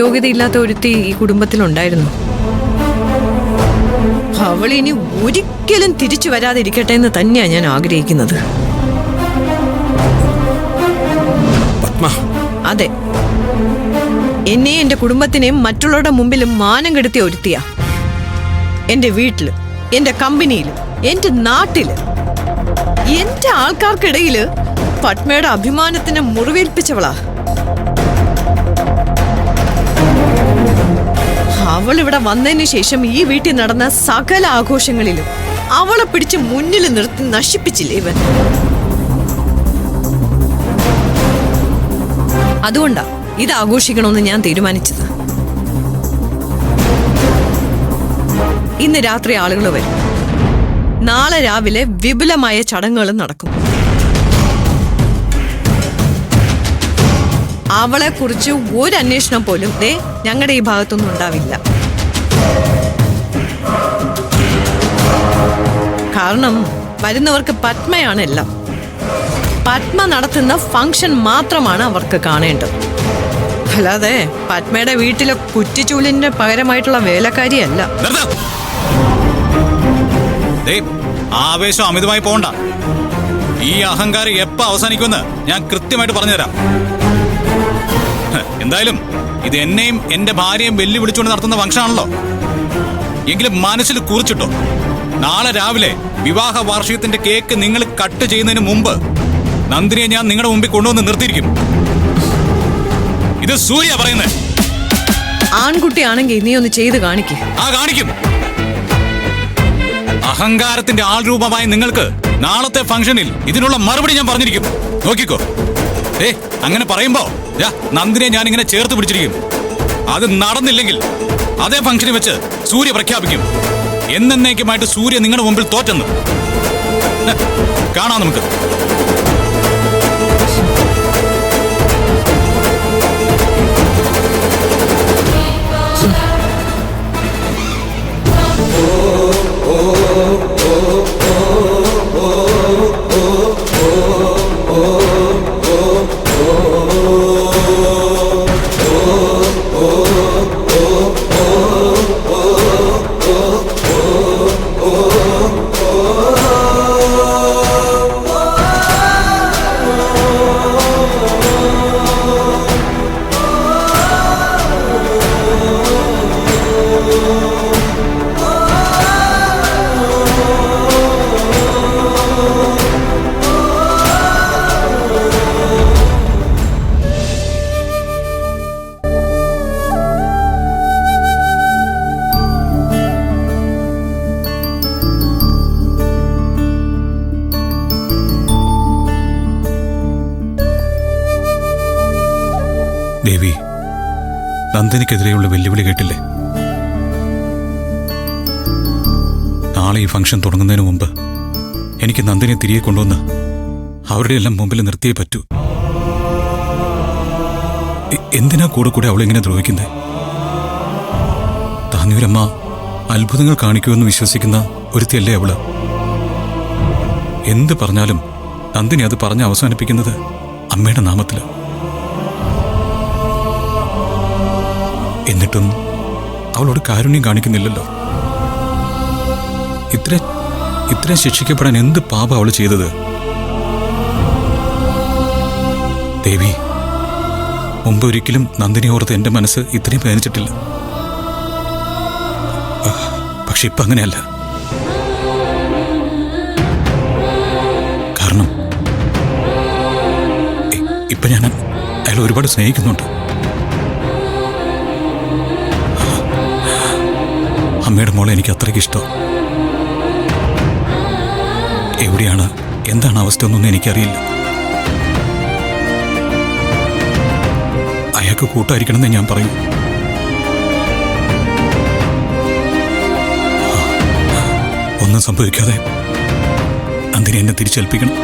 യോഗ്യതയില്ലാത്ത ഒരുത്തി ഈ കുടുംബത്തിലുണ്ടായിരുന്നു. അവൾ ഇനി ഒരിക്കലും തിരിച്ചു വരാതിരിക്കട്ടെ എന്ന് തന്നെയാണ് ഞാൻ ആഗ്രഹിക്കുന്നത്. അതെ, എന്നെയും എന്റെ കുടുംബത്തിനെയും മറ്റുള്ളവരുടെ മുമ്പിലും മാനം കെടുത്തിയ ഒരുത്തിയാ. എന്റെ വീട്ടില്, എന്റെ കമ്പനിയില്, എന്റെ നാട്ടില്, എന്റെ ആൾക്കാർക്കിടയില് പത്മയുടെ അഭിമാനത്തിന് മുറിവേൽപ്പിച്ചവളാ. അവൾ ഇവിടെ വന്നതിന് ശേഷം ഈ വീട്ടിൽ നടന്ന സകല ആഘോഷങ്ങളിലും അവളെ പിടിച്ച് മുന്നിൽ നിർത്തി നശിപ്പിച്ചില്ലേ ഇവൻ. അതുകൊണ്ടാ ഇത് ആഘോഷിക്കണമെന്ന് ഞാൻ തീരുമാനിച്ചത്. ഇന്ന് രാത്രി ആളുകൾ വരും. നാളെ രാവിലെ വിപുലമായ ചടങ്ങുകൾ നടക്കും. അവളെ കുറിച്ച് ഒരു അന്വേഷണം പോലും ഞങ്ങളുടെ ഈ ഭാഗത്തൊന്നും ഉണ്ടാവില്ല. കാരണം വരുന്നവർക്ക് പത്മയാണ് എല്ലാം. പത്മ നടത്തുന്ന ഫംഗ്ഷൻ മാത്രമാണ് അവർക്ക് കാണേണ്ടത്. അല്ലാതെ പത്മയുടെ വീട്ടിലെ കുറ്റിച്ചൂലിന്റെ പകരമായിട്ടുള്ള വേലക്കാരിയല്ല. ആവേശം അമിതമായി പോണ്ട. ഈ അഹങ്കാരം എപ്പോ അവസാനിക്കുമെന്ന് ഞാൻ കൃത്യമായിട്ട് പറഞ്ഞുതരാം. എന്തായാലും ഇത് എന്നെയും എന്റെ ഭാര്യയും വെല്ലുവിളിച്ചുകൊണ്ട് നടത്തുന്ന ഫംഗ്ഷനാണല്ലോ. എങ്കിലും മനസ്സിൽ കുറിച്ചിട്ടോ, നാളെ രാവിലെ വിവാഹ വാർഷികത്തിന്റെ കേക്ക് നിങ്ങൾ കട്ട് ചെയ്യുന്നതിന് മുമ്പ് നന്ദിനിയെ ഞാൻ നിങ്ങളുടെ മുമ്പിൽ കൊണ്ടുവന്ന് നിർത്തിയിരിക്കും. ഇത് സൂര്യ പറയുന്നത്. ആൺകുട്ടിയാണെങ്കിൽ നീ ഒന്ന് ചെയ്ത് കാണിക്കും. കാണിക്കും. അഹങ്കാരത്തിന്റെ ആൾരൂപമായി നിങ്ങൾക്ക് നാളത്തെ ഫംഗ്ഷനിൽ ഇതിനുള്ള മറുപടി ഞാൻ പറഞ്ഞിരിക്കും. നോക്കിക്കോ. അങ്ങനെ പറയുമ്പോ നന്ദിനിയെ ഞാൻ ഇങ്ങനെ ചേർത്ത് പിടിച്ചിരിക്കും. അത് നടന്നില്ലെങ്കിൽ അതേ ഫംഗ്ഷനിൽ വെച്ച് സൂര്യ പ്രഖ്യാപിക്കും എന്നേക്കുമായിട്ട് സൂര്യ നിങ്ങളുടെ മുമ്പിൽ തോറ്റെന്ന്. കാണാം നമുക്ക്. ദേവി, നന്ദിനിക്കെതിരെയുള്ള വെല്ലുവിളി കേട്ടില്ലേ? നാളെ ഈ ഫംഗ്ഷൻ തുടങ്ങുന്നതിന് മുമ്പ് എനിക്ക് നന്ദിനിയെ തിരികെ കൊണ്ടുവന്ന് അവരുടെ എല്ലാം മുമ്പിൽ നിർത്തിയേ പറ്റൂ. എന്തിനാ കൂടെ കൂടെ അവളിങ്ങനെ ദ്രോഹിക്കുന്നത്? താന്നൂരമ്മ അത്ഭുതങ്ങൾ കാണിക്കുമെന്ന് വിശ്വസിക്കുന്ന ഒരുത്തിയല്ലേ അവള്? എന്ത് പറഞ്ഞാലും നന്ദിനി അത് പറഞ്ഞ് അവസാനിപ്പിക്കുന്നത് അമ്മയുടെ നാമത്തില്. എന്നിട്ടും അവളോട് കാരുണ്യം കാണിക്കുന്നില്ലല്ലോ. ഇത്ര ശിക്ഷിക്കപ്പെടാൻ എന്ത് പാപം അവൾ ചെയ്തത്? ദേവി, മുമ്പ് ഒരിക്കലും നന്ദിനി ഓർത്ത് എന്റെ മനസ്സ് ഇത്രയും വേദനിച്ചിട്ടില്ല. പക്ഷെ ഇപ്പൊ അങ്ങനെയല്ല. കാരണം ഇപ്പൊ ഞാൻ അയാൾ ഒരുപാട് സ്നേഹിക്കുന്നുണ്ട്. അമ്മയുടെ മോളെ എനിക്ക് അത്രയ്ക്ക് ഇഷ്ടം. എവിടെയാണ്, എന്താണ് അവസ്ഥ എന്നൊന്നും എനിക്കറിയില്ല. അയാൾക്ക് കൂട്ടായിരിക്കണമെന്ന് ഞാൻ പറയും. ഒന്നും സംഭവിക്കാതെ നന്ദിനി എന്നെ തിരിച്ചേൽപ്പിക്കണം.